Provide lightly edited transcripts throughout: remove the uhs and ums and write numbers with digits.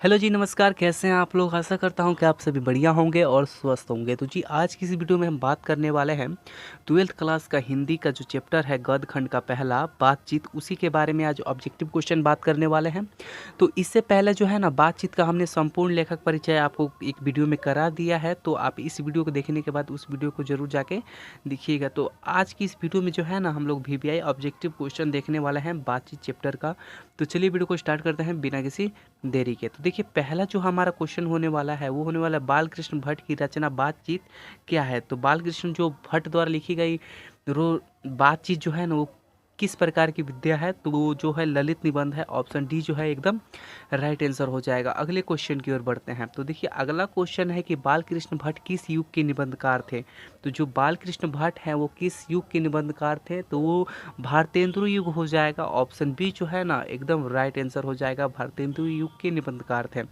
Hello जी, नमस्कार। कैसे हैं आप लोग? आशा करता हूँ कि आप सभी बढ़िया होंगे और स्वस्थ होंगे। तो जी आज की इस वीडियो में हम बात करने वाले हैं 12th क्लास का हिंदी का जो चैप्टर है गद्य खंड का पहला बातचीत, उसी के बारे में आज ऑब्जेक्टिव क्वेश्चन बात करने वाले हैं। तो इससे पहले जो है ना बातचीत का हमने संपूर्ण लेखक परिचय आपको एक वीडियो में करा दिया है, तो आप इस वीडियो को देखने के बाद उस वीडियो को जरूर जाके देखिएगा। तो आज की इस वीडियो में जो है ना हम लोग VBI ऑब्जेक्टिव क्वेश्चन देखने वाले हैं बातचीत चैप्टर का। तो चलिए वीडियो को स्टार्ट करते हैं बिना किसी देरी के। तो देखिए पहला जो हमारा क्वेश्चन होने वाला है वो होने वाला है बाल कृष्ण भट्ट की रचना बातचीत क्या है। तो बाल कृष्ण जो भट्ट द्वारा लिखी गई रो बातचीत जो है ना वो किस प्रकार की विद्या है, तो वो जो है ललित निबंध है। ऑप्शन डी जो है एकदम राइट आंसर हो जाएगा। अगले क्वेश्चन की ओर बढ़ते हैं। तो देखिए अगला क्वेश्चन है कि बाल कृष्ण भट्ट किस युग के निबंधकार थे। तो जो बाल कृष्ण भट्ट हैं वो किस युग के निबंधकार थे, तो वो भारतेंदु युग हो जाएगा। ऑप्शन बी जो है ना एकदम राइट आंसर हो जाएगा, भारतेंदु युग के निबंधकार थे।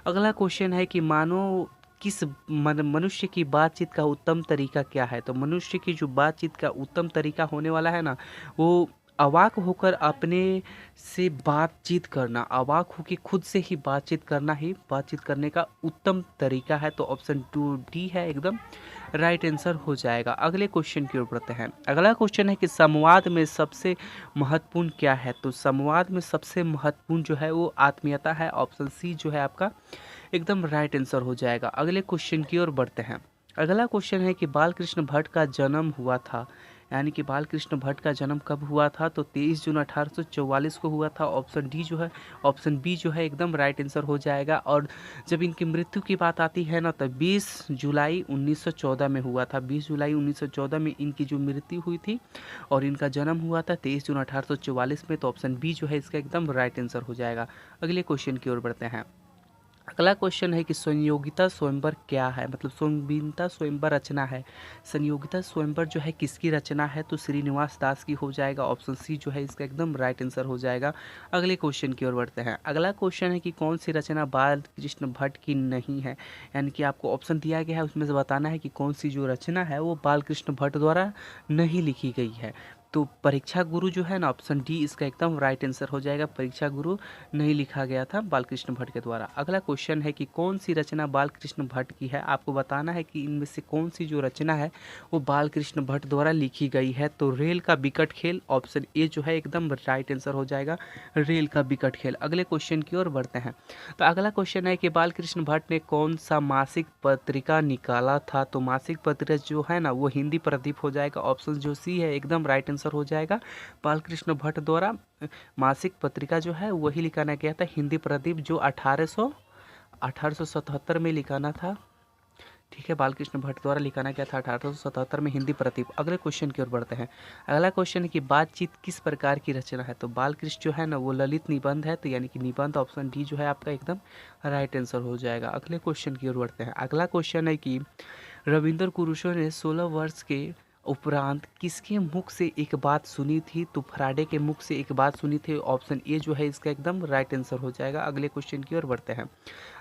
अगला क्वेश्चन है कि मानो किस मनुष्य की बातचीत का उत्तम तरीका क्या है। तो मनुष्य की जो बातचीत का उत्तम तरीका होने वाला है ना वो अवाक होकर अपने से बातचीत करना, अवाक होकर खुद से ही बातचीत करना ही बातचीत करने का उत्तम तरीका है। तो ऑप्शन टू डी है एकदम राइट आंसर हो जाएगा। अगले क्वेश्चन की ओर बढ़ते हैं। अगला क्वेश्चन है कि संवाद में सबसे महत्वपूर्ण क्या है। तो संवाद में सबसे महत्वपूर्ण जो है वो आत्मीयता है। ऑप्शन सी जो है आपका एकदम राइट आंसर हो जाएगा। अगले क्वेश्चन की ओर बढ़ते हैं। अगला क्वेश्चन है कि बालकृष्ण भट्ट का जन्म हुआ था, यानी कि बालकृष्ण भट्ट का जन्म कब हुआ था। तो 23 जून 1844 को हुआ था। ऑप्शन डी जो है ऑप्शन बी जो है एकदम राइट आंसर हो जाएगा। और जब इनकी मृत्यु की बात आती है ना तो 20 जुलाई 1914 में हुआ था। 20 जुलाई 1914 में इनकी जो मृत्यु हुई थी और इनका जन्म हुआ था 23 जून 1844 में। तो ऑप्शन बी जो है इसका एकदम राइट आंसर हो जाएगा। अगले क्वेश्चन की ओर बढ़ते हैं। अगला क्वेश्चन है कि संयोगिता स्वयंवर क्या है, मतलब संयोगिता स्वयंवर रचना है। संयोगिता स्वयंवर जो है किसकी रचना है, तो श्रीनिवास दास की हो जाएगा। ऑप्शन सी जो है इसका एकदम राइट आंसर हो जाएगा। अगले क्वेश्चन की ओर बढ़ते हैं। अगला क्वेश्चन है कि कौन सी रचना बाल कृष्ण भट्ट की नहीं है, यानी कि आपको ऑप्शन दिया गया है उसमें से बताना है कि कौन सी जो रचना है वो बाल कृष्ण भट्ट द्वारा नहीं लिखी गई है। तो परीक्षा गुरु जो है ना ऑप्शन डी इसका एकदम राइट आंसर हो जाएगा। परीक्षा गुरु नहीं लिखा गया था बालकृष्ण भट्ट के द्वारा। अगला क्वेश्चन है कि कौन सी रचना बालकृष्ण भट्ट की है। आपको बताना है कि इनमें से कौन सी जो रचना है वो बालकृष्ण भट्ट द्वारा लिखी गई है। तो रेल का बिकट खेल, ऑप्शन ए जो है एकदम राइट आंसर हो जाएगा, रेल का बिकट खेल। अगले क्वेश्चन की ओर बढ़ते हैं। तो अगला क्वेश्चन है कि बालकृष्ण भट्ट ने कौन सा मासिक पत्रिका निकाला था। तो मासिक पत्रिका जो है ना वो हिंदी प्रदीप हो जाएगा। ऑप्शन जो सी है एकदम राइट आंसर हो जाएगा। बालकृष्ण भट्ट द्वारा मासिक पत्रिका जो है वही लिखाना गया था हिंदी प्रदीप, जो 1877 में लिखाना था। ठीक है, बालकृष्ण भट्ट द्वारा लिखाना गया था 1877 में हिंदी प्रदीप। अगले क्वेश्चन की ओर बढ़ते हैं। अगला क्वेश्चन है कि बातचीत किस प्रकार की रचना है। तो बालकृष्ण जो है ना वो ललित निबंध है, तो यानी कि निबंध। ऑप्शन डी जो है आपका एकदम राइट आंसर हो जाएगा। अगले क्वेश्चन की ओर बढ़ते हैं। अगला क्वेश्चन है कि रविंद्र कुरूशो ने 16 वर्ष के उपरांत किसके मुख से एक बात सुनी थी। तो फराडे के मुख से एक बात सुनी थी। ऑप्शन ए जो है इसका एकदम राइट आंसर हो जाएगा। अगले क्वेश्चन की ओर बढ़ते हैं।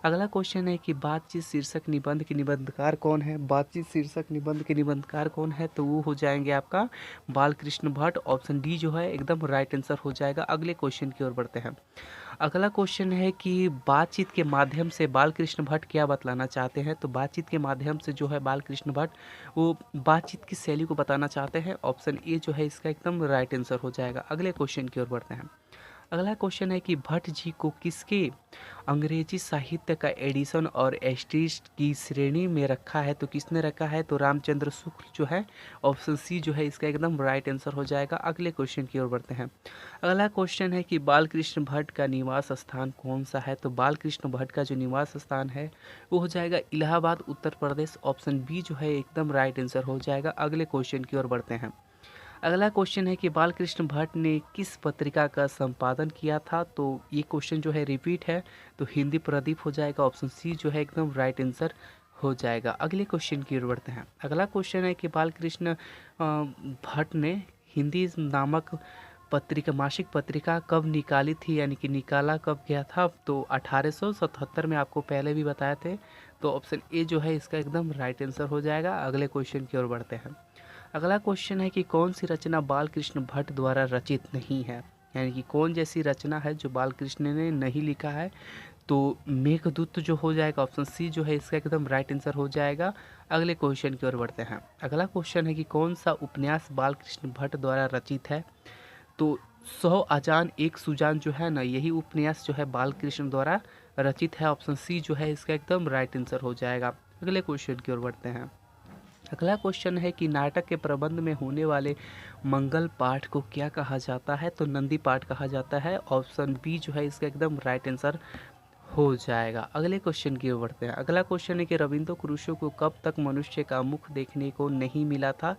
अगला क्वेश्चन है कि बातचीत शीर्षक निबंध के निबंधकार कौन है। बातचीत शीर्षक निबंध के निबंधकार कौन है, तो वो हो जाएंगे आपका बालकृष्ण भट्ट। ऑप्शन डी जो है एकदम राइट आंसर हो जाएगा। अगले क्वेश्चन की ओर बढ़ते हैं। अगला क्वेश्चन है कि बातचीत के माध्यम से बालकृष्ण भट्ट क्या बतलाना चाहते हैं। तो बातचीत के माध्यम से जो है बालकृष्ण भट्ट वो बातचीत की शैली को बताना चाहते हैं। ऑप्शन ए जो है इसका एकदम राइट आंसर हो जाएगा। अगले क्वेश्चन की ओर बढ़ते हैं। अगला क्वेश्चन है कि भट्ट जी को किसके अंग्रेजी साहित्य का एडिशन और एस्टीस्ट की श्रेणी में रखा है। तो किसने रखा है, तो रामचंद्र शुक्ल जो है। ऑप्शन सी जो है इसका एकदम राइट आंसर हो जाएगा। अगले क्वेश्चन की ओर बढ़ते हैं। अगला क्वेश्चन है कि बालकृष्ण भट्ट का निवास स्थान कौन सा है। तो बालकृष्ण भट्ट का जो निवास स्थान है वो हो जाएगा इलाहाबाद, उत्तर प्रदेश। ऑप्शन बी जो है एकदम राइट आंसर हो जाएगा। अगले क्वेश्चन की ओर बढ़ते हैं। अगला क्वेश्चन है कि बालकृष्ण भट्ट ने किस पत्रिका का संपादन किया था। तो ये क्वेश्चन जो है रिपीट है, तो हिंदी प्रदीप हो जाएगा। ऑप्शन सी जो है एकदम राइट आंसर हो जाएगा। अगले क्वेश्चन की ओर बढ़ते हैं। अगला क्वेश्चन है कि बालकृष्ण भट्ट ने हिंदी नामक पत्रिका मासिक पत्रिका कब निकाली थी, यानी कि निकाला कब गया था। तो 1877 में, आपको पहले भी बताए थे। तो ऑप्शन ए जो है इसका एकदम राइट आंसर हो जाएगा। अगले क्वेश्चन की ओर बढ़ते हैं। अगला क्वेश्चन है कि कौन सी रचना बालकृष्ण भट्ट द्वारा रचित नहीं है, यानी कि कौन जैसी रचना है जो बालकृष्ण ने नहीं लिखा है। तो मेघदूत जो हो जाएगा ऑप्शन सी जो है इसका एकदम राइट आंसर हो जाएगा। अगले क्वेश्चन की ओर बढ़ते हैं। अगला क्वेश्चन है कि कौन सा उपन्यास बालकृष्ण भट्ट द्वारा रचित है। तो 100 अजान एक सुजान जो है ना, यही उपन्यास जो है बालकृष्ण द्वारा रचित है। ऑप्शन सी जो है इसका एकदम राइट आंसर हो जाएगा। अगले क्वेश्चन की ओर बढ़ते हैं। अगला क्वेश्चन है कि नाटक के प्रबंध में होने वाले मंगल पाठ को क्या कहा जाता है। तो नंदी पाठ कहा जाता है। ऑप्शन बी जो है इसका एकदम राइट आंसर हो जाएगा। अगले क्वेश्चन की ओर बढ़ते हैं। अगला क्वेश्चन है कि रविंद्र क्रूसो को कब तक मनुष्य का मुख देखने को नहीं मिला था।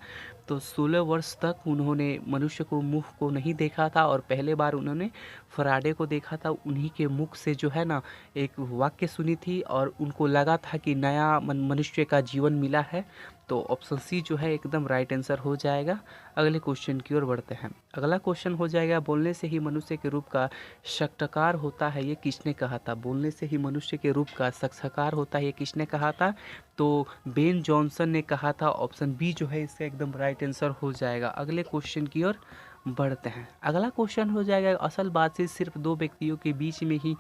तो 16 वर्ष तक उन्होंने मनुष्य को मुख को नहीं देखा था और पहले बार उन्होंने फराडे को देखा था। उन्हीं के मुख से जो है ना एक वाक्य सुनी थी और उनको लगा था कि नया मनुष्य का जीवन मिला है। तो ऑप्शन सी जो है एकदम राइट आंसर हो जाएगा। अगले क्वेश्चन की ओर बढ़ते हैं। अगला क्वेश्चन हो जाएगा बोलने से ही मनुष्य के रूप का साक्षात्कार होता है, ये किसने कहा था। बोलने से ही मनुष्य के रूप का साक्षात्कार होता है, ये किसने कहा था। तो बेन जॉनसन ने कहा था। ऑप्शन बी जो है इसका एकदम राइट आंसर हो जाएगा। अगले क्वेश्चन की ओर बढ़ते हैं। अगला क्वेश्चन हो जाएगा असल बातचीत सिर्फ दो व्यक्तियों के बीच में ही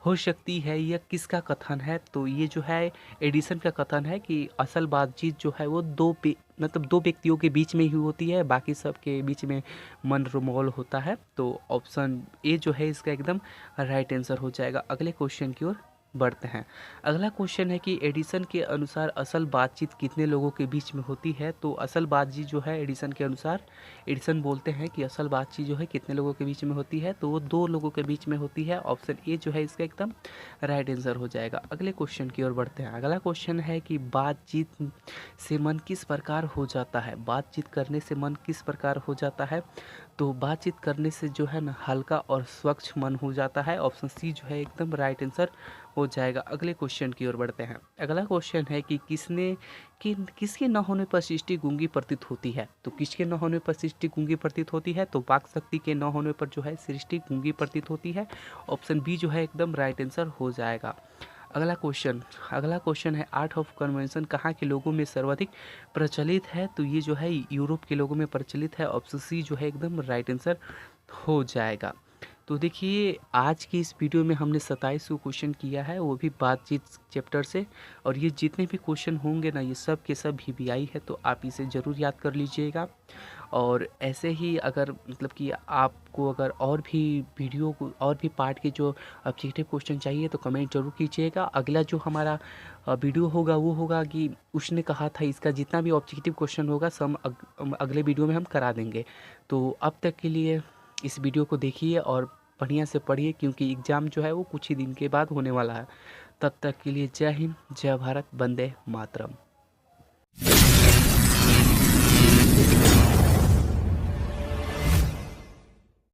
हो सकती है, यह किसका कथन है। तो ये जो है एडिसन का कथन है कि असल बातचीत जो है वो मतलब दो व्यक्तियों के बीच में ही होती है, बाकी सब के बीच में मनोरमोल होता है। तो ऑप्शन ए जो है इसका एकदम राइट आंसर हो जाएगा। अगले क्वेश्चन की ओर बढ़ते हैं। अगला क्वेश्चन है कि एडिसन के अनुसार असल बातचीत कितने लोगों के बीच में होती है। तो असल बातचीत जो है एडिसन के अनुसार, एडिसन बोलते हैं कि असल बातचीत जो है कितने लोगों के बीच में होती है। तो वो दो लोगों के बीच में होती है। ऑप्शन ए जो है इसका एकदम राइट आंसर हो जाएगा। अगले क्वेश्चन की ओर बढ़ते हैं। अगला क्वेश्चन है कि बातचीत से मन किस प्रकार हो जाता है। बातचीत करने से मन किस प्रकार हो जाता है। तो बातचीत करने से जो है ना हल्का और स्वच्छ मन हो जाता है। ऑप्शन सी जो है एकदम राइट आंसर हो जाएगा। अगले क्वेश्चन की ओर बढ़ते हैं। अगला क्वेश्चन है कि किसके न होने पर सृष्टि गूंगी प्रतीत होती है। तो किसके न होने पर सृष्टि गूंगी प्रतीत होती है। तो वाक शक्ति के न होने पर जो है सृष्टि गूंगी प्रतीत होती है। ऑप्शन बी जो है एकदम राइट आंसर हो जाएगा। अगला क्वेश्चन है आर्ट ऑफ कन्वेंशन कहाँ के लोगों में सर्वाधिक प्रचलित है। तो ये जो है यूरोप के लोगों में प्रचलित है। ऑप्शन सी जो है एकदम राइट आंसर हो जाएगा। तो देखिए आज की इस वीडियो में हमने 27 क्वेश्चन किया है, वो भी बातचीत चैप्टर से। और ये जितने भी क्वेश्चन होंगे ना ये सब के सब VBI है, तो आप इसे ज़रूर याद कर लीजिएगा। और ऐसे ही अगर मतलब कि आपको अगर और भी वीडियो को और भी पार्ट के जो ऑब्जेक्टिव क्वेश्चन चाहिए तो कमेंट जरूर कीजिएगा। अगला जो हमारा वीडियो होगा वो होगा कि उसने कहा था इसका जितना भी ऑब्जेक्टिव क्वेश्चन होगा सब अगले वीडियो में हम करा देंगे। तो अब तक के लिए इस वीडियो को देखिए और बढ़िया से पढ़िए, क्योंकि एग्ज़ाम जो है वो कुछ ही दिन के बाद होने वाला है। तब तक के लिए जय हिंद, जय भारत, वंदे मातरम।